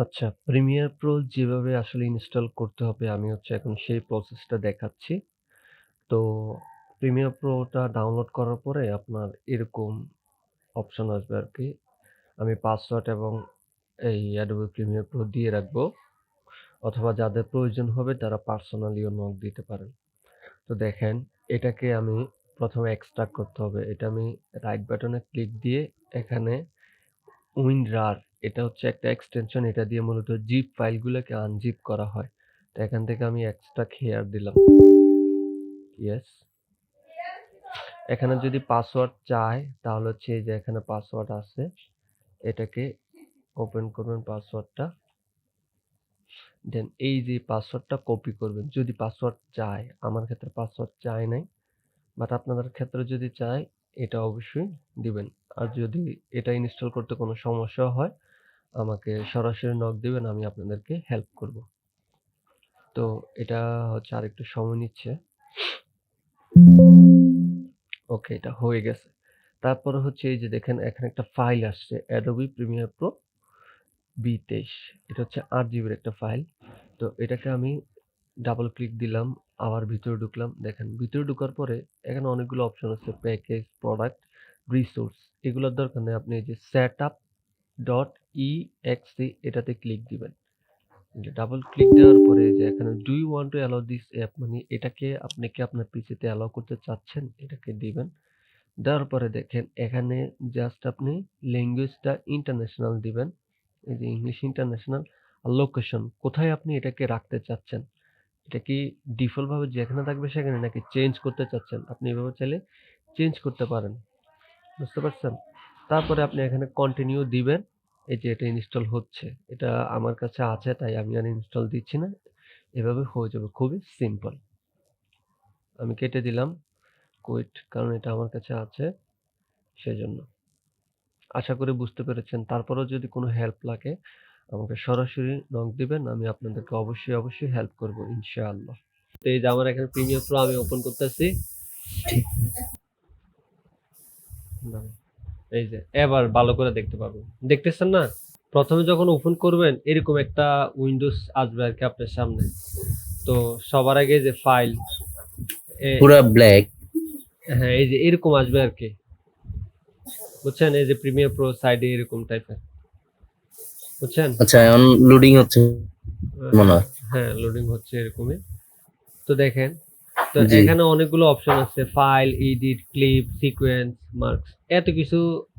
আচ্ছা, Premiere Pro যেভাবে আসলে ইনস্টল করতে হবে আমি এখন সেই প্রসেসটা দেখাচ্ছি। তো প্রিমিয়ার প্রোটা ডাউনলোড করার পরে আপনার এরকম অপশন আসবে আরকি। আমি পাসওয়ার্ড এবং এই Adobe Premiere Pro দিয়ে রাখবো। অথবা যাদের প্রয়োজন হবে তারা পার্সোনালিও নক দিতে পারেন। তো দেখেন এটাকে আমি ১ম এ এক্সট্রাক্ট করতে হবে। এটা আমি রাইট বাটনে ক্লিক দিয়ে এখানে WinRAR এটা হচ্ছে একটা এক্সটেনশন। এটা দিয়ে মূলত জিপ ফাইলগুলোকে আনজিপ করা হয়। তো এখান থেকে আমি এক্সট্রাক্ট হেয়ার দিলাম। ইয়েস। এখানে যদি পাসওয়ার্ড চায় তাহলে হচ্ছে এই যে এখানে পাসওয়ার্ড আছে। এটাকে ওপেন করবেন পাসওয়ার্ডটা। দেন এই যে পাসওয়ার্ডটা কপি করবেন। যদি পাসওয়ার্ড চায়, আমার ক্ষেত্রে পাসওয়ার্ড চায় নাই। বাট আপনাদের ক্ষেত্রে যদি চায় এটা অবশ্যই দিবেন। আর যদি এটা ইনস্টল করতে কোনো সমস্যা হয় আমাকে সরাসরি নক দিবেন, আমি আপনাদেরকে হেল্প করব। তো এটা হচ্ছে আরেকটু সময় নিচ্ছে। ওকে, এটা হয়ে গেছে। তারপরে হচ্ছে এই যে দেখেন এখানে একটা ফাইল আসছে Adobe Premiere Pro ২৩। এটা হচ্ছে ৮ জিবির একটা ফাইল। তো এটাকে আমি ডাবল ক্লিক দিলাম, আবার ভিতরে ঢুকলাম। দেখেন ভিতরে ঢোকার পরে এখানে অনেকগুলো অপশন আছে, প্যাকেজ, প্রোডাক্ট, রিসোর্স। এগুলোর দরকার নেই। আপনি এই যে setup.exe এটাতে ক্লিক দিবেন। ডাবল ক্লিক দেওয়ার পরে যে এখানে do you want to allow this app, মানে এটাকে আপনি কি আপনার পিসিতে অ্যালাউ করতে চাচ্ছেন, এটাকে দিবেন। দেওয়ার পরে দেখেন এখানে জাস্ট আপনি ল্যাঙ্গুয়েজটা ইন্টারন্যাশনাল দিবেন। এই যে ইংলিশ ইন্টারন্যাশনাল। আর লোকেশন কোথায় আপনি এটাকে রাখতে চাচ্ছেন, এটা কি ডিফল্ট ভাবে যেখানে থাকবে সেখানে, নাকি চেঞ্জ করতে চাচ্ছেন, আপনি এভাবে চাইলে চেঞ্জ করতে পারেন। বুঝতে পারছেন? তারপরে আপনি এখানে কন্টিনিউ দিবেন। এই যে এটা ইনস্টল হচ্ছে। এটা আমার কাছে আছে তাই আমি আর ইনস্টল দিচ্ছি না। এভাবে হয়ে যাবে, খুবই সিম্পল। আমি কেটে দিলাম কুইট, কারণ এটা আমার কাছে আছে সেজন্য। আশা করি বুঝতে পেরেছেন। তারপরেও যদি কোনো হেল্প লাগে আমাকে সরাসরি নক দিবেন। আমি আপনাদেরকে অবশ্যই হেল্প করব ইনশাআল্লাহ। তো এই যে আমার এখানে প্রিমিয়ার প্রো আমি ওপেন করতেছি। ঠিক। এই যে এবার ভালো করে দেখতে পাবেন। দেখতেছেন না? প্রথমে যখন ওপেন করবেন এরকম একটা উইন্ডোজ আসবে আরকি আপনার সামনে। তো সবার আগে যে ফাইল পুরা ব্ল্যাক। হ্যাঁ, এই যে এরকম আসবে আরকি। বুঝছেন? এই যে প্রিমিয়ার প্রো সাইডে এরকম টাইপের। বুঝছেন? আচ্ছা, এখন লোডিং হচ্ছে মনে হ্যাঁ, হয়। হ্যাঁ, লোডিং হচ্ছে এরকমই। তো দেখেন, তো জি। এখানে অনেকগুলো অপশন আছে, file, edit, clip, sequence, marks. এত কিছু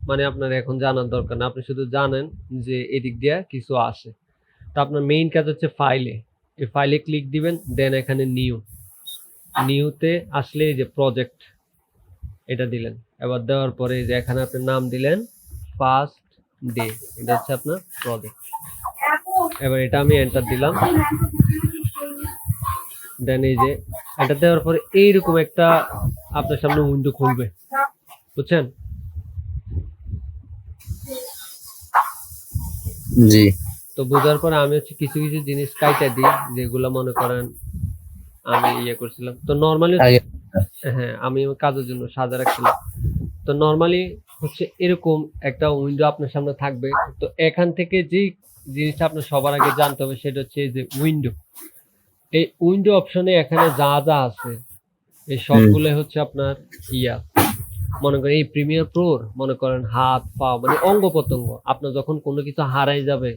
মানে আপনার এখন জানার দরকার না। আপনি শুধু জানেন যে এদিক দিয়ে কিছু আসে। তো আপনার মেইন কাজ হচ্ছে ফাইলে। এই ফাইলে ক্লিক দিবেন, দেন এখানে নিউতে আসলে এই যে প্রজেক্ট এটা দিলেন। এবার দেওয়ার পরে এই যে এখানে আপনি নাম দিলেন ফার্স্ট ডে। এটা হচ্ছে আপনার প্রজেক্ট। এবার এটা আমি এন্টার দিলাম। দেন এই যে এটা দেওয়ার পরে এইরকম একটা আপনার সামনে উইন্ডো খুলবে। বুঝছেন? জি। তো বোঝার পরে আমি কিছু জিনিস কাইটা দিই, যেগুলো মনে করেন আমি করছিলাম। তো নরমালি আগে। হ্যাঁ, আমি আমার কাজের জন্য সাজা রাখছিলাম। তো নরমালি হচ্ছে এরকম একটা উইন্ডো আপনার সামনে থাকবে। তো এখান থেকে যেই জিনিসটা আপনার সবার আগে জানতে হবে সেটা হচ্ছে এই যে উইন্ডো। এই উইন্ডো অপশনে এখানে যা আছে এই হুম। সবগুলোই হচ্ছে আপনার ইয়া মনে করেন এই প্রিমিয়ার প্রোর মনে করেন হাত পা মানে অঙ্গ প্রত্যঙ্গ আপনার যখন কোনো কিছু হারাই যাবে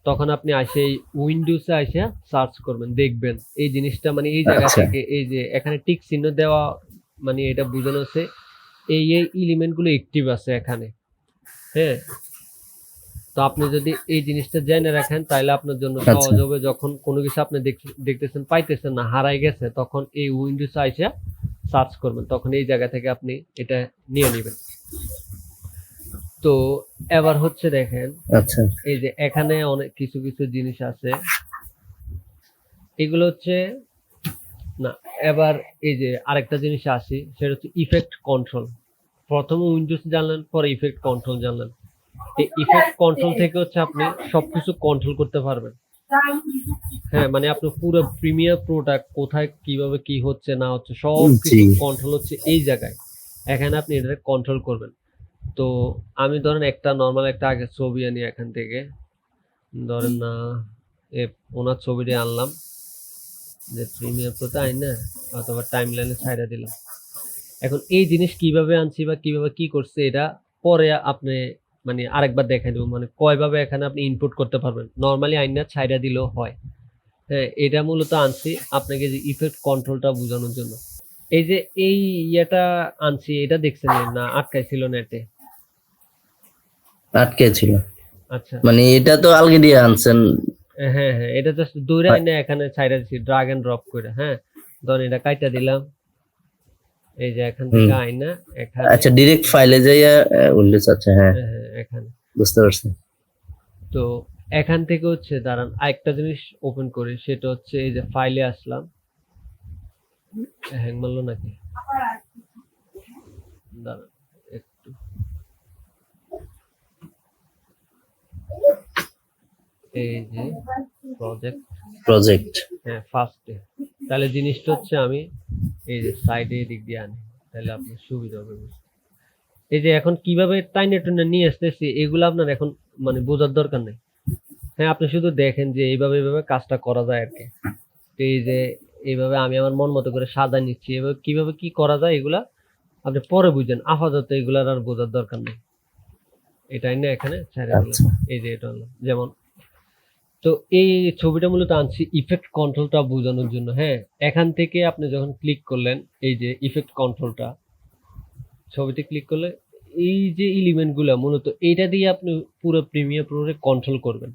তখন আপনি আসে এই উইন্ডোজে এসে সার্চ করবেন, দেখবেন এই জিনিসটা মানে এই জায়গা আচ্ছা। থেকে এই যে এখানে টিক চিহ্ন দেওয়া, মানে এটা বোঝানো হচ্ছে এই এলিমেন্ট গুলো অ্যাক্টিভ আছে এখানে। হ্যাঁ, তো আপনি যদি এই জিনিসটা জেনে রাখেন তাহলে আপনার জন্য আচ্ছা। সহজ হবে, যখন কোনো কিছু আপনি দেখতেছেন পাইতেছেন না, হারাই গেছে, তখন এই উইন্ডোজে এসে সার্চ করবেন, তখন এই জায়গা থেকে আপনি এটা নিয়ে নেবেন। তো এবার হচ্ছে দেখেন আচ্ছা। এই যে এখানে অনেক কিছু জিনিস আছে, এগুলো হচ্ছে না। এবার এই যে আরেকটা জিনিস আসি, সেটা হচ্ছে ইফেক্ট কন্ট্রোল। প্রথমে উইন্ডোজ জানলেন, পরে ইফেক্ট কন্ট্রোল জানলেন। এই ইফেক্ট কন্ট্রোল থেকে হচ্ছে আপনি সবকিছু কন্ট্রোল করতে পারবেন। হ্যাঁ, মানে আপনি পুরো প্রিমিয়ার প্রোটা কোথায় কিভাবে কি হচ্ছে না হচ্ছে জি। সবকিছু কন্ট্রোল হচ্ছে এই জায়গায়। এখানে আপনি এটা কন্ট্রোল করবেন। তো আমি ধরেন একটা নরমাল একটা আগে ছবি আনি এখান থেকে, ধরেন না ওনার ছবিটি আনলাম, যে প্রিমিয়ার প্রোতে আই না, অথবা টাইম লাইনে ছাইড়া দিলাম। এখন এই জিনিস কিভাবে আনছি বা কিভাবে কি করছে এটা পরে আপনি মানে আরেকবার দেখাই দেবো, মানে কয়ভাবে এখানে আপনি ইনপুট করতে পারবেন। নর্মালি আইনা ছাইড়া দিলেও হয়। হ্যাঁ, এটা মূলত আনছি আপনাকে যে ইফেক্ট কন্ট্রোলটা বোঝানোর জন্য। এই যে এই ইয়েটা আনছি, এটা দেখছেন না আটকাইছিল নেটে? আটকে ছিল, আচ্ছা, মানে এটা তো আলরেডি আনছেন। হ্যাঁ হ্যাঁ, এটা জাস্ট দৌড়ে আইনা এখানে ছাইড়া দিছি ড্রাগ এন্ড ড্রপ করে। হ্যাঁ, ধরেন এটা কাইটা দিলাম, এই যে এখান থেকে আইনা এখানে, আচ্ছা, ডিরেক্ট ফাইলে যাইয়া উইন্ডোজ, আচ্ছা হ্যাঁ হ্যাঁ হ্যাঁ এখানে। বুঝতে পারছি। তো এখান থেকে হচ্ছে দাঁড়ান আরেকটা জিনিস ওপেন করি, সেটা হচ্ছে এই যে ফাইলে আসলাম। হ্যাং মারলো নাকি? দাঁড়ান একটু, এই যে প্রজেক্ট হ্যাঁ ফার্স্টে। তাহলে জিনিসটা হচ্ছে আমি এই যে সাইডে এদিক দিয়ে আনি, তাহলে আপনার সুবিধা হবে বুঝতে। এই যে এখন কিভাবে টাইনে টুনে নিয়ে আসতেছি এগুলো আপনার এখন মানে বোঝার দরকার নেই। হ্যাঁ, আপনি শুধু দেখেন যে এইভাবে এইভাবে কাজটা করা যায় আর কি। তো এই যে এইভাবে আমি আমার মন মতো করে সাজা নিচ্ছি, এভাবে কিভাবে কি করা যায় এগুলা আপনি পরে বুঝেন, আপাতত এগুলার আর বোঝার দরকার নেই। এটাই না এখানে ছেড়ে দিলাম। আচ্ছা এই যে এটা হলো যেমন, তো এই ছবিটা মূলত আনছি ইফেক্ট কন্ট্রোলটা বোঝানোর জন্য। হ্যাঁ, এখান থেকে আপনি যখন ক্লিক করলেন এই যে ইফেক্ট কন্ট্রোলটা, ছবিতে ক্লিক করলে এই যে এলিমেন্ট গুলা মূলত এইটা দিয়ে আপনি পুরো প্রিমিয়ার প্রোরে কন্ট্রোল করবেন।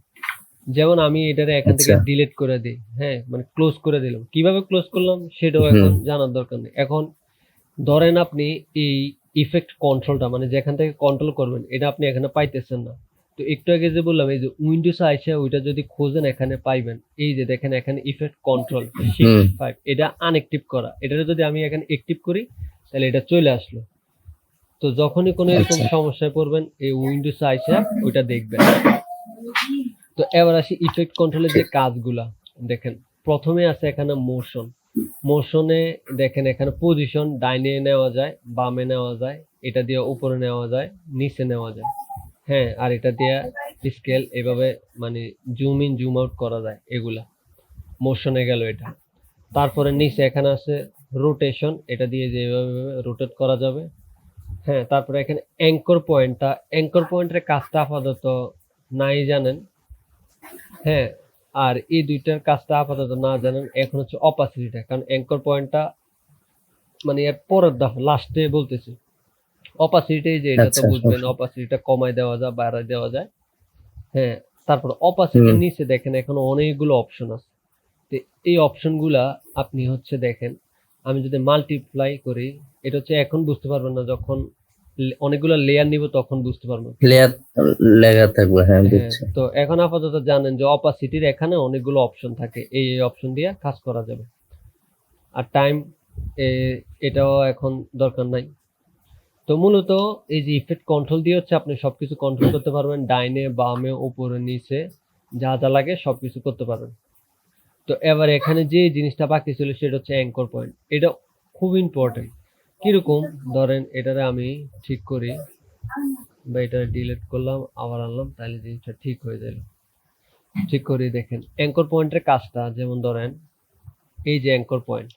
যেমন আমি এটারে এখান থেকে আচ্ছা ডিলিট করে দিই, হ্যাঁ মানে ক্লোজ করে দিলাম। কিভাবে ক্লোজ করলাম সেটাও এখন জানার দরকার নেই। এখন ধরেন আপনি এই ইফেক্ট কন্ট্রোলটা মানে যেখান থেকে কন্ট্রোল করবেন এটা আপনি এখানে পাইতেছেন না। তো একটু আগে যে বললাম এই যে উইন্ডোজে আইসা ওইটা যদি খোঁজেন এখানে পাইবেন। এই যে দেখেন এখানে ইফেক্ট কন্ট্রোল শিফট 5 এটা আনএক্টিভ করা। এটা যদি আমি এখানে অ্যাক্টিভ করি তাহলে এটা চলে আসলো। তো যখনই কোনো এরকম আচ্ছা সমস্যায় পড়বেন এই উইন্ডোজে আইসা ওইটা দেখবেন। তো এবার আসি ইফেক্ট কন্ট্রোলের যে কাজগুলা দেখেন। প্রথমে আছে এখানে মোশন। মোশনে দেখেন এখানে পজিশন ডাইনে নেওয়া যায়, বামে নেওয়া যায়, এটা দিয়ে উপরে নেওয়া যায়, নিচে নেওয়া যায়। হ্যাঁ, আর এটা দিয়ে স্কেল এভাবে মানে জুম ইন জুম আউট করা যায় এগুলা। মোশনে গেল এটা। তারপরে নিচে এখানে আছে রোটেশন, এটা দিয়ে যে এভাবে রোটেট করা যাবে। হ্যাঁ, তারপরে এখানে অ্যাঙ্কর পয়েন্টের কাজটা আপাতত নাই জানেন। হ্যাঁ, আর এই দুইটার কাজটা আপাতত না জানেন। এখন হচ্ছে অপাসিটিটা, কারণ অ্যাঙ্কর পয়েন্টটা মানে এর পরের দফা লাস্টে বলতেছি। অপাসিটি যে এটা তো আচ্ছা বুঝবেন, অপাসিটিটা কমায় দেওয়া যায়, বাড়ায় দেওয়া যায়। হ্যাঁ, তারপর অপাসিটির নিচে দেখেন এখন অনেকগুলো অপশন আছে। তো এই অপশনগুলা আপনি হচ্ছে দেখেন, আমি যদি মাল্টিপ্লাই করি এটা হচ্ছে এখন বুঝতে পারবেন না, যখন অনেকগুলো লেয়ার নিব তখন বুঝতে পারবেন। লেয়ার লেখা থাকবে, হ্যাঁ হ্যাঁ, বুঝছি। তো এখন আপাতত জানেন যে অপাসিটির এখানে অনেকগুলো অপশন থাকে, এই অপশন দিয়ে কাজ করা যাবে। আর টাইম এটাও এখন দরকার নাই। তো মূলত এই যে ইফেক্ট কন্ট্রোল দিয়ে হচ্ছে আপনি সবকিছু কন্ট্রোল করতে পারবেন, ডাইনে বামে উপরে নিচে যা যা লাগে সবকিছু করতে পারবেন। তো এবার এখানে যে জিনিসটা বাকি ছিল সেটা হচ্ছে অ্যাঙ্কর পয়েন্ট। এটা খুব ইম্পর্টেন্ট। কিরকম, ধরেন এটারে আমি ঠিক করি বা এটা ডিলিট করলাম আবার আনলাম, তাহলে জিনিসটা ঠিক হয়ে গেল। ঠিক করে দেখেন অ্যাঙ্কর পয়েন্টের কাজটা, যেমন ধরেন এই যে অ্যাঙ্কর পয়েন্ট,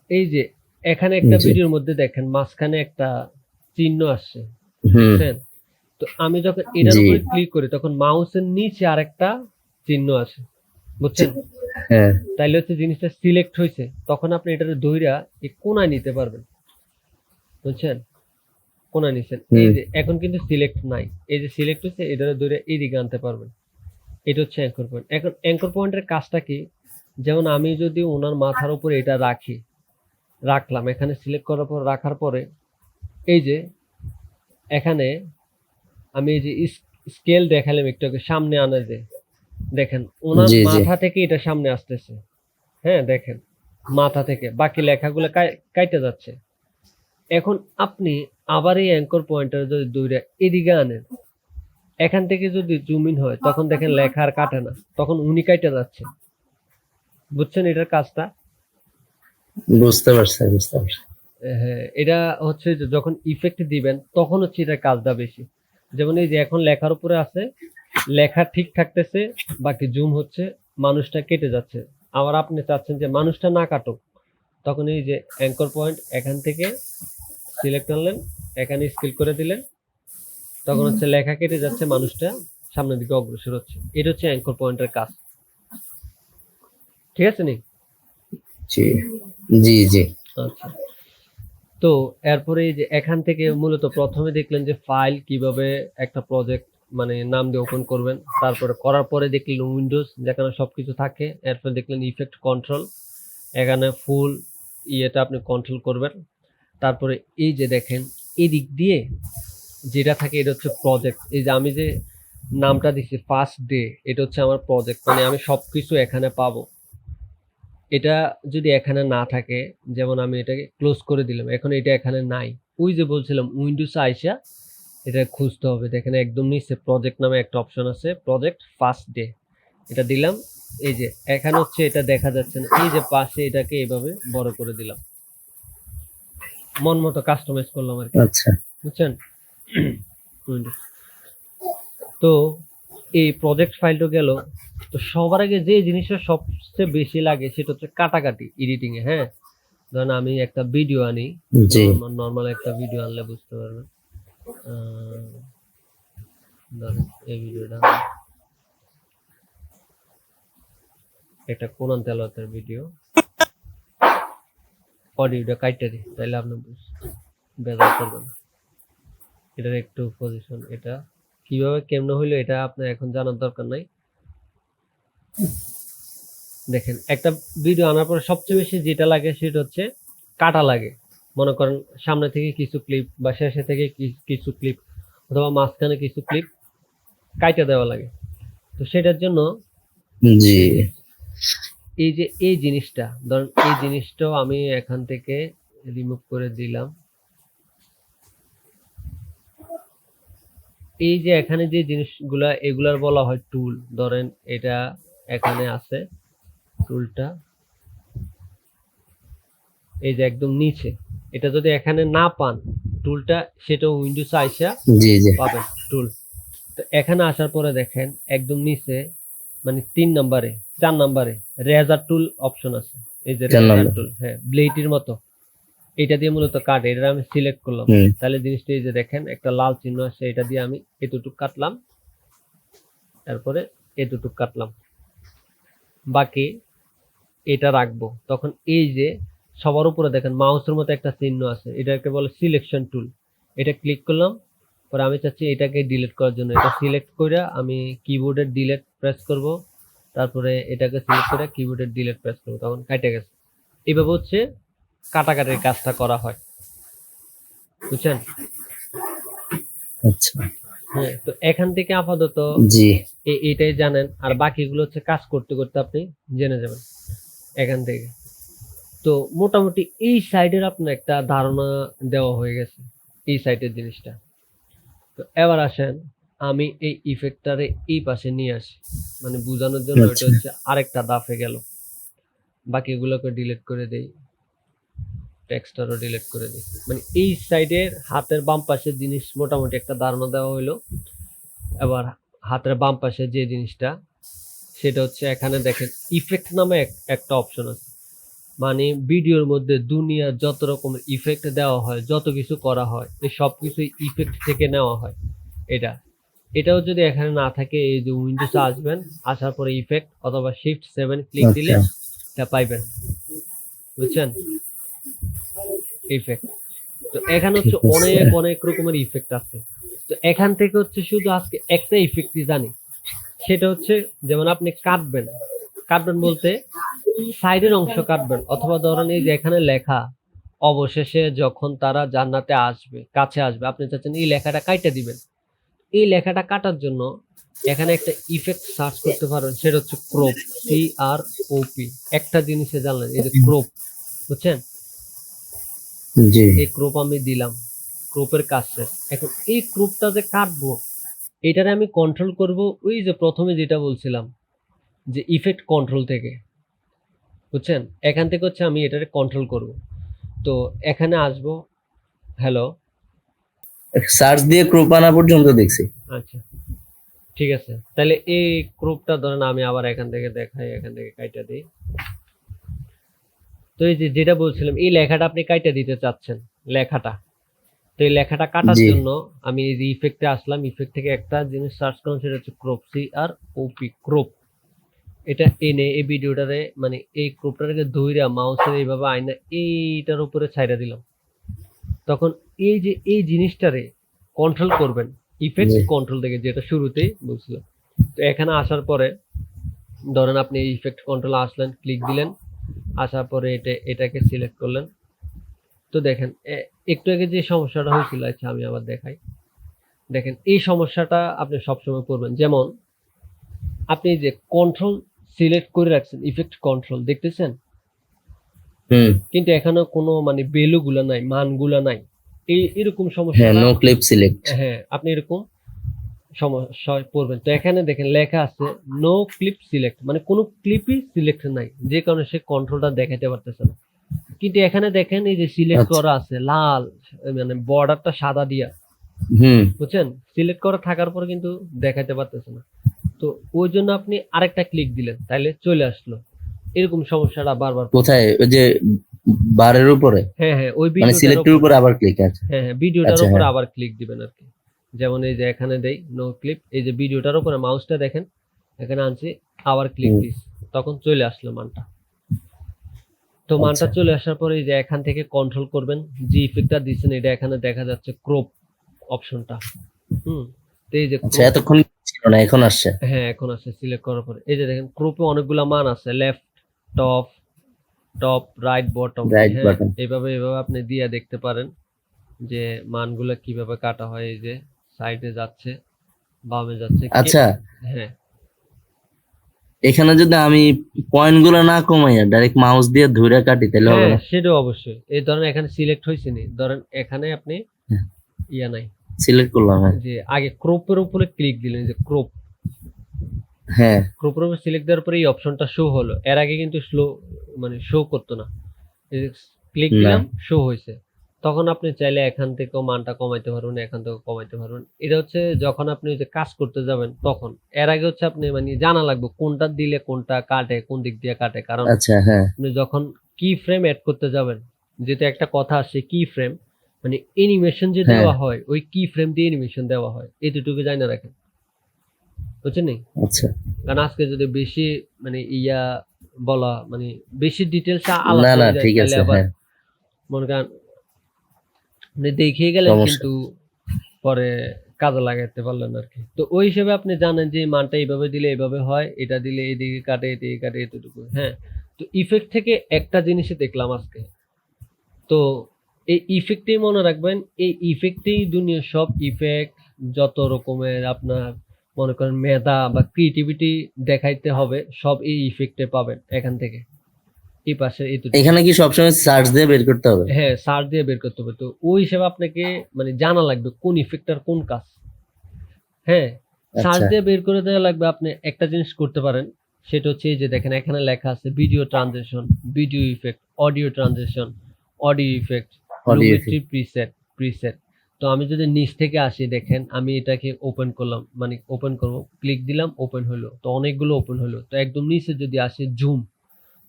এই যে এখানে একটা জি। ভিডিওর মধ্যে দেখেন মাঝখানে একটা চিহ্ন আসছে, হুম বুঝছেন? তো আমি যখন এটার জি উপরে ক্লিক করি তখন মাউসের নিচে আরেকটা চিহ্ন আসে, বুঝছেন? হ্যাঁ তাইলে হচ্ছে জিনিসটা সিলেক্ট হয়েছে, তখন আপনি এটার ধইরা এই কোনায় নিতে পারবেন, বুঝছেন? কোনায় নিছেন, এই যে এখন কিন্তু সিলেক্ট নাই, এই যে সিলেক্ট হয়েছে এটার ধরে এইদিকে আনতে পারবেন। এটা হচ্ছে অ্যাঙ্কর পয়েন্ট। এখন অ্যাঙ্কর পয়েন্টের কাজটা কি, যেমন আমি যদি ওনার মাথার উপরে এটা রাখলাম, এখানে সিলেক্ট করার পর রাখার পরে এই যে এখানে আমি এই যে স্কেল দেখালাম একটু আগে, সামনে আনা যে দেখেন ওনার জি জি মাথা থেকে এটা সামনে আসতেছে। হ্যাঁ, দেখেন মাথা থেকে বাকি লেখাগুলো কাইটে যাচ্ছে। এখন আপনি আবার এই অ্যাঙ্কর পয়েন্টার যদি দৌড়ে এদিকে আনেন, এখান থেকে যদি জুম ইন হয় তখন দেখেন লেখা আর কাটে না, তখন উনি কাইটে যাচ্ছে। বুঝছেন এটার কাজটা? বুঝতে পারছি বুঝতে পারছি। হ্যাঁ, এটা হচ্ছে যে যখন ইফেক্ট দিবেন তখন হচ্ছে এটার কাজটা বেশি। যেমন এই যে এখন লেখার উপরে আছে লেখা ঠিক থাকতেছে, বাকি জুম হচ্ছে, মানুষটা কেটে যাচ্ছে। আবার আপনি চাচ্ছেন যে মানুষটা না কাটুক, তখন এই যে অ্যাঙ্কর পয়েন্ট এখান থেকে সিলেক্ট আনলেন, এখানে স্কেল করে দিলেন, তখন হচ্ছে লেখা কেটে যাচ্ছে, মানুষটা সামনের দিকে অগ্রসর হচ্ছে। এটা হচ্ছে অ্যাঙ্কর পয়েন্টের কাজ। ঠিক আছে নি? জি জি জি আচ্ছা, তো এরপরে এই যে এখান থেকে মূলত প্রথমে দেখলেন যে ফাইল কিভাবে একটা প্রজেক্ট মানে নাম দিয়ে ওপেন করবেন, তারপরে করার পরে দেখলেন উইন্ডোজ যেখানে সবকিছু থাকে, এরপর দেখলেন ইফেক্ট কন্ট্রোল, এখানে ফুল ইয়েটা আপনি কন্ট্রোল করবেন। তারপরে এই যে দেখেন এদিক দিয়ে যেটা থাকে এটা হচ্ছে প্রজেক্ট। এই যে আমি যে নামটা দিচ্ছি ফার্স্ট ডে, এটা হচ্ছে আমার প্রজেক্ট, মানে আমি সবকিছু এখানে পাবো। এটা যদি এখানে না থাকে, যেমন আমি এটাকে ক্লোজ করে দিলাম, এখন এটা এখানে নাই, ওই যে বলছিলাম উইন্ডোজ আইসা এটা খুঁজতে হবে। দেখেন একদম নিচে প্রজেক্ট নামে একটা অপশন আছে, প্রজেক্ট ফার্স্ট ডে, এটা দিলাম। এই যে এখানে হচ্ছে এটা দেখা যাচ্ছে না, এই যে পাশে এটাকে এভাবে বড় করে দিলাম, মন মতো কাস্টমাইজ করলাম আর কি, আচ্ছা বুঝছেন? উইন্ডোজ। তো এই প্রজেক্ট ফাইলটা গেল। তো সবার আগে যে জিনিসটা সবচেয়ে বেশি লাগে সেটা হচ্ছে কাটাকাটি এডিটিং এ। হ্যাঁ, ধরেন আমি একটা ভিডিও আনি, জি নর্মাল একটা ভিডিও আনলে বুঝতে পারবেন। ধরেন এই ভিডিওটা একটা কোরআন তেলাওয়াতের ভিডিও, অডিওটা কাইটা দিই, তাইলে আপনি বেজার করবেন না। এটার একটু পজিশন, এটা কিভাবে কেমনে হইলো এটা আপনার এখন জানার দরকার নাই। দেখেন একটা ভিডিও আনার পরে সবচেয়ে বেশি যেটা লাগে সেটা হচ্ছে কাটা লাগে। মনে করেন সামনে থেকে কিছু ক্লিপ বা শেষে থেকে কিছু ক্লিপ অথবা মাঝখানে কিছু ক্লিপ কাইটা দেওয়া লাগে। তো সেটার জন্য জি এই যে এই জিনিসটা, ধরেন এই জিনিসটাও আমি এখান থেকে রিমুভ করে দিলাম। এই যে এখানে যে জিনিসগুলা এগুলার বলা হয় টুল। ধরেন এটা এখানে আছে টুলটা, এই যে একদম নিচে, এটা যদি এখানে না পান টুলটা, সেটা উইন্ডোজ আইসা জি জি পাবেন টুল। তো এখানে আসার পরে দেখেন একদম নিচে মানে 3 নম্বরে 4 নম্বরে রেজার টুল অপশন আছে। এই যে 4 রেজার নম্বর। টুল, হ্যাঁ ব্লেডের মতো, এটা দিয়ে মূলত কাটে। এটা আমি সিলেক্ট করলাম, হুম তাহলে জিনিসটা এই যে দেখেন একটা লাল চিহ্ন আছে, এটা দিয়ে আমি এতটুকু কাটলাম, তারপরে এতটুকু কাটলাম, বাকি এটা রাখবো। তখন এই যে সবার উপরে দেখেন মাউসের মতো একটা চিহ্ন আছে, এটাকে বলে সিলেকশন টুল। এটা ক্লিক করলাম, পরে আমি চাচ্ছি এটাকে ডিলিট করার জন্য, এটা সিলেক্ট করে আমি কিবোর্ডের ডিলিট প্রেস করব, তারপরে এটাকে সিলেক্ট করে কিবোর্ডের ডিলিট প্রেস করব, তখন কেটে গেছে। এইভাবে হচ্ছে কাটাকাটির কাজটা করা হয়, বুঝছেন? আচ্ছা হ্যাঁ, তো এখান থেকে আপাতত জি এটাই জানেন, আর বাকিগুলো হচ্ছে কাজ করতে করতে আপনি জেনে যাবেন এখান থেকে। তো মোটামুটি এই সাইডের আপনার একটা ধারণা দেওয়া হয়ে গেছে, এই সাইডের জিনিসটা। তো এবার আসেন আমি এই ইফেক্টটারে এই পাশে নিয়ে আসি, মানে বোঝানোর জন্য। এটা আচ্ছা হচ্ছে আরেকটা ধাপে গেল, বাকিগুলোকে ডিলিট করে দেই, টেক্সটারও ডিলিট করে দিই। মানে এই সাইডের হাতের বাম পাশের জিনিস মোটামুটি একটা ধারণা দেওয়া হলো। এবার হাতের বাম পাশে যে জিনিসটা, সেটা হচ্ছে এখানে দেখেন ইফেক্ট নামে একটা অপশন আছে। মানে ভিডিওর মধ্যে দুনিয়ার যত রকমের ইফেক্ট দেওয়া হয়, যত কিছু করা হয়, এই সব কিছু ইফেক্ট থেকে নেওয়া হয়। এটাও যদি এখানে না থাকে, এই যে উইন্ডোজে আসবেন, আসার পরে ইফেক্ট অথবা শিফট 7 ক্লিক দিলে আচ্ছা এটা পাইবেন, বুঝছেন? ইফেক্ট। তো এখানে ঠিক হচ্ছে আছে অনেক অনেক রকমের ইফেক্ট আছে। তো এখান থেকে হচ্ছে শুধু আজকে একটা ইফেক্টই জানি, সেটা হচ্ছে যেমন আপনি কাটবেন, কাটবেন বলতে সাইডের অংশ কাটবেন, অথবা ধরেন এই যে এখানে লেখা অবশেষে যখন তারা জান্নাতে আসবে, কাছে আসবে, আপনি চাচ্ছেন এই লেখাটা কাইটা দিবেন। এই লেখাটা কাটার জন্য এখানে একটা ইফেক্ট সার্চ করতে পারেন, সেটা হচ্ছে ক্রপ, CROP। একটা জিনিসে জানলেন, এই যে ক্রপ, বুঝছেন? জি এই ক্রপ আমি দিলাম, ক্রপের কাজ শেষ। এখন এই ক্রপটা যে কাটবো, এটারে আমি কন্ট্রোল করব ওই যে প্রথমে যেটা বলছিলাম, যে ইফেক্ট কন্ট্রোল থেকে, বুঝছেন? এখান থেকে হচ্ছে আমি এটারে কন্ট্রোল করব। তো এখানে আসবো, হ্যালো, সার্চ দিয়ে ক্রপ আনা পর্যন্ত দেখছি আচ্ছা ঠিক আছে, তাহলে এই ক্রপটা ধরেন আমি আবার এখান থেকে দেখাই, এখান থেকে কাইটা দিই। তো এই যে যেটা বলছিলাম, এই লেখাটা আপনি কাইটা দিতে চাচ্ছেন, লেখাটা। তো এই লেখাটা কাটার জি জন্য আমি এই যে ইফেক্টে আসলাম, ইফেক্ট থেকে একটা জিনিস সার্চ করলাম, সেটা হচ্ছে ক্রপ, CROP, ক্রপ। এটা এনে এই ভিডিওটারে মানে এই ক্রপটাকে ধইরা মাউসের এইভাবে আইনা এইটার উপরে ছাইড়া দিলাম। তখন এই যে এই জিনিসটারে কন্ট্রোল করবেন ইফেক্ট জি কন্ট্রোল থেকে, যেটা শুরুতেই বলছিলাম। তো এখানে আসার পরে ধরেন আপনি এই ইফেক্ট কন্ট্রোল আসলেন, ক্লিক দিলেন, আসার পরে এটাকে সিলেক্ট করলেন। তো দেখেন একটু আগে যে সমস্যাটা হয়েছিল, আচ্ছা আমি আবার দেখাই। দেখেন এই সমস্যাটা আপনি সবসময় করবেন। যেমন আপনি যে কন্ট্রোল সিলেক্ট করে রাখছেন, ইফেক্ট কন্ট্রোল দেখতেছেন, হুম কিন্তু এখানে কোনো মানে ভ্যালু গুলা নাই, মানগুলা নাই। এরকম হ্যাঁ সমস্যাটা, নো ক্লিপ সিলেক্ট হ্যাঁ আপনি এরকম সমস্যায় পড়বেন। তো এখানে দেখেন লেখা আছে নো ক্লিপ সিলেক্ট, মানে কোনো ক্লিপই সিলেক্ট নাই, যে কারণে সে কন্ট্রোলটা দেখাতে পারতেছে না। কিন্তু এখানে দেখেন এই যে সিলেক্ট আচ্ছা করা আছে লাল, মানে বর্ডারটা সাদা দিয়া, হুম বুঝছেন? সিলেক্ট করা থাকার পরে কিন্তু দেখাতে পারতেছে না। তো ওই জন্য আপনি আরেকটা ক্লিক দিলেন, তাইলে চলে আসলো। এরকম সমস্যাটা বারবার পড়বে। কোথায় ওই যে বারের উপরে হ্যাঁ হ্যাঁ, ওই মানে ভিডিওটার সিলেক্টের উপর, উপরে আবার ক্লিক আছে হ্যাঁ হ্যাঁ ভিডিওটার আচ্ছা উপর হ্যাঁ আবার ক্লিক দিবেন আর কি। যেমন এই যে এখানে দেই নো ক্লিপ, এই যে ভিডিওটার উপরে মাউসটা দেখেন, এখানে আনছি, আবার ক্লিক হুম দিস, তখন চলে আসলো মানটা। তো মানটা আচ্ছা চলে আসার পরে এই যে এখান থেকে কন্ট্রোল করবেন, যে ইফেক্টটা দিচ্ছেন এটা এখানে দেখা যাচ্ছে ক্রপ অপশনটা। হুম, তো এই যে আচ্ছা ক্রপ, এতক্ষণ ছিল না এখন আসছে হ্যাঁ এখন আছে সিলেক্ট করার পরে এই যে দেখেন ক্রপে অনেকগুলা মান আছে, left, top, right, bottom. Right হ্যাঁ, বাটন এভাবে আপনি দিয়ে দেখতে পারেন যে মানগুলা কিভাবে কাটা হয়। এই যে সাইডে যাচ্ছে, বামে যাচ্ছে, আচ্ছা হ্যাঁ এখানে যদি আমি পয়েন্ট গুলো না কমাইয়া ডাইরেক্ট মাউস দিয়ে ধরে কাটি তাহলে হবে হ্যাঁ না সেটাও অবশ্যই। এই ধরেন এখানে সিলেক্ট হয়েছে নি, ধরেন এখানে আপনি ইয়া নাই, সিলেক্ট করলাম হ্যাঁ যে আগে ক্রপের উপরে ক্লিক দিলেন, যে ক্রপ, হ্যাঁ ক্রপের উপরে সিলেক্ট দেওয়ার পরে এই অপশনটা শো হলো। এর আগে কিন্তু মানে শো করতো না। ক্লিক না দিলাম, শো হয়েছে। তখন আপনি চাইলে এখান থেকেও মানটা কমাইতে পারবেন, এখান থেকেও কমাইতে পারবেন। এটা হচ্ছে যখন আপনি ওই যে কাজ করতে যাবেন তখন। এর আগে হচ্ছে আপনি মানে জানা লাগবে কোনটা দিলে কোনটা কাটে, কোন দিক দিয়ে কাটে। কারণ আচ্ছা হ্যাঁ আপনি যখন কি ফ্রেম এড করতে যাবেন, যেটা একটা কথা আসছে কি ফ্রেম, মানে অ্যানিমেশন যে হ্যাঁ দেওয়া হয় ওই কি ফ্রেম দিয়ে অ্যানিমেশন দেওয়া হয়, এতটুকু জানা রাখেন, বুঝছেন নি? আচ্ছা কারণ আজকে যদি বেশি মানে বলা মানে বেশি ডিটেলস না আলাপ না হয়ে যায়, ঠিক তাহলে আছে আবার হ্যাঁ মনে করেন আপনি দেখিয়ে গেলেন সমস্যা কিন্তু পরে কাজে লাগাতে পারলেন আর কি। তো ওই হিসেবে আপনি জানেন যে এই মানটা এইভাবে দিলে এইভাবে হয়, এটা দিলে এইদিকে কাটে, এদিকে কাটে, এতটুকু। হ্যাঁ, তো ইফেক্ট থেকে একটা জিনিসই দেখলাম আজকে। তো এই ইফেক্টেই মনে রাখবেন, এই ইফেক্টেই দুনিয়ার সব ইফেক্ট, যত রকমের আপনার মনে করেন মেধা বা ক্রিয়েটিভিটি দেখাইতে হবে, সব এই ইফেক্টে পাবেন এখান থেকে। এই পাশে এতটুকু, এখানে কি সবসময় সার্চ দিয়ে বের করতে হবে হ্যাঁ সার্চ দিয়ে বের করতে হবে। তো ওই হিসেবে আপনাকে মানে জানা লাগবে কোন ইফেক্টটার কোন কাজ। হ্যাঁ, সার্চ আচ্ছা দিয়ে বের করে দেওয়া লাগবে। আপনি একটা জিনিস করতে পারেন, সেটা হচ্ছে এই যে দেখেন এখানে লেখা আছে video transition, video effect, audio transition, audio effect, audio Lumetri preset. তো আমি যদি নিচ থেকে আসি, দেখেন আমি এটাকে ওপেন করলাম, মানে ওপেন করব, ক্লিক দিলাম, ওপেন হলো। তো অনেকগুলো ওপেন হলো। তো একদম নিচে যদি আসে জুম,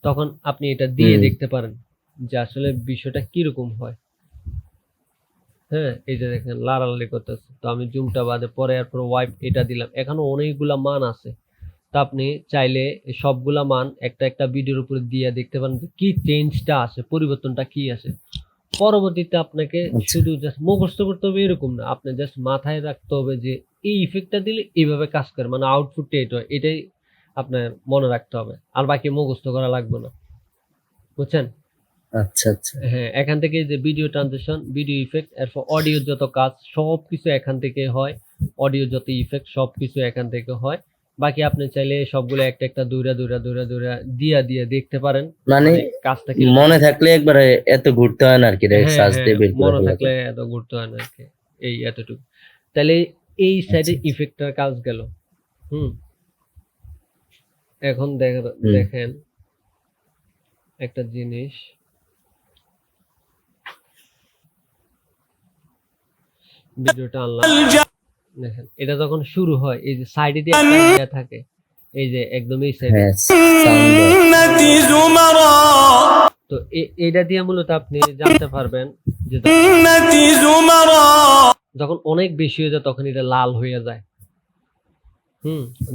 তখন আপনি এটা দিয়ে হুম দেখতে পারেন যে আসলে বিষয়টা কিরকম হয়। হ্যাঁ, এই যে দেখেন লাড়ালাড়ি করতেছে। তো আমি জুমটা বাদে পরে এরপর ওয়াইপ এটা দিলাম। এখনো অনেকগুলা মান আছে। তো আপনি চাইলে এই সবগুলা মান একটা একটা ভিডিওর উপরে দিয়ে দেখতে পারেন যে কি চেঞ্জটা আসে, পরিবর্তনটা কি আসে। পরবর্তীতে আপনাকে আচ্ছা শুধু জাস্ট মুখস্থ করতে হবে এরকম না। আপনি জাস্ট মাথায় রাখতে হবে যে এই ইফেক্টটা দিলে এইভাবে কাজ করে। মানে আউটপুটটা এটা হয়। এটাই আপনার মনে রাখতে হবে। আর বাকি মুখস্থ করা লাগবে না। বুঝছেন? আচ্ছা আচ্ছা হ্যাঁ, এখান থেকে যে ভিডিও ট্রানজিশন, ভিডিও ইফেক্ট, এরপর অডিওর যত কাজ সবকিছু এখান থেকে হয়। অডিও যত ইফেক্ট সবকিছু এখান থেকে হয়। বাকি আপনি চাইলে সবগুলো একটা একটা দৌড়া দিয়া দেখতে পারেন। মানে মানে কাজটা কিরকম। মনে থাকলে একবারে এত ঘুরতে হয় না আর কি হ্যাঁ সার্চ হ্যাঁ, দিয়ে বের করে মনে ফেলা থাকলে যায় এত ঘুরতে হয় না আরকি। এই এতটুকু। তাহলে এই সাইডে আচ্ছা ইফেক্টটার কাজ গেল। হুম, এখন হুম দেখেন একটা জিনিস, ভিডিওটা আনলাম, দেখেন এটা যখন শুরু হয় এই যে সাইডে দিয়ে একটা ইয়ে থাকে, এই যে একদম এই সাইডে, হ্যাঁ সাউন্ড তো এটা দিয়ে মূলত আপনি জানতে পারবেন যে যখন অনেক বেশি হয়ে যায় তখন এটা লাল হয়ে যায়।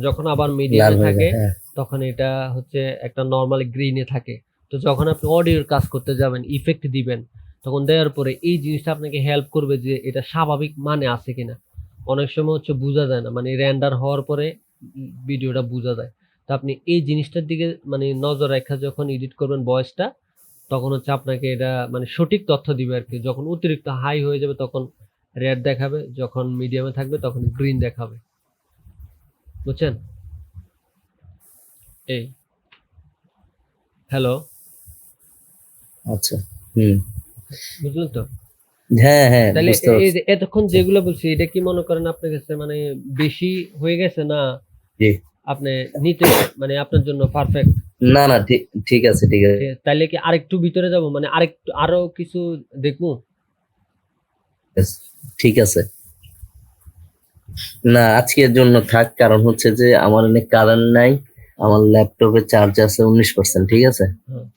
যখন আবার লাল মিডিয়ামে হয়ে থাকে যায়, হ্যাঁ তখন এটা হচ্ছে একটা নর্মাল গ্রিনে থাকে। তো যখন আপনি অডিওর কাজ করতে যাবেন, ইফেক্ট দিবেন, তখন দেওয়ার পরে এই জিনিসটা আপনাকে হেল্প করবে যে এটা স্বাভাবিক মানে আছে কিনা। অনেক সময় হচ্ছে বোঝা যায় না, মানে রেন্ডার হওয়ার পরে ভিডিওটা বোঝা যায়। তো আপনি এই জিনিসটার দিকে মানে নজর রেখে যখন এডিট করবেন ভয়েসটা, তখন হচ্ছে আপনাকে এটা মানে সঠিক তথ্য দিবে আর কি। যখন অতিরিক্ত হাই হয়ে যাবে তখন রেড দেখাবে, যখন মিডিয়ামে থাকবে তখন গ্রিন দেখাবে। বুঝছেন? এই হ্যালো, আচ্ছা হুম বুঝলেন তো? হ্যাঁ হ্যাঁ তাহলে বুঝতে এই পারছি। যে এতক্ষণ যেগুলো বলছি এটা কি মনে করেন আপনার কাছে মানে বেশি হয়ে গেছে, না জি আপনি নিতে মানে আপনার জন্য পারফেক্ট? না না ঠিক ঠিক আছে ঠিক আছে তাইলে কি আরেকটু ভিতরে যাব, মানে আরেকটু আরো কিছু দেখবো? ঠিক আছে। না আজকের জন্য থাক, কারণ হচ্ছে যে আমার অনেক কারেন্ট নাই, আমার ল্যাপটপে চার্জ আছে 19%, ঠিক আছে। হ্যাঁ।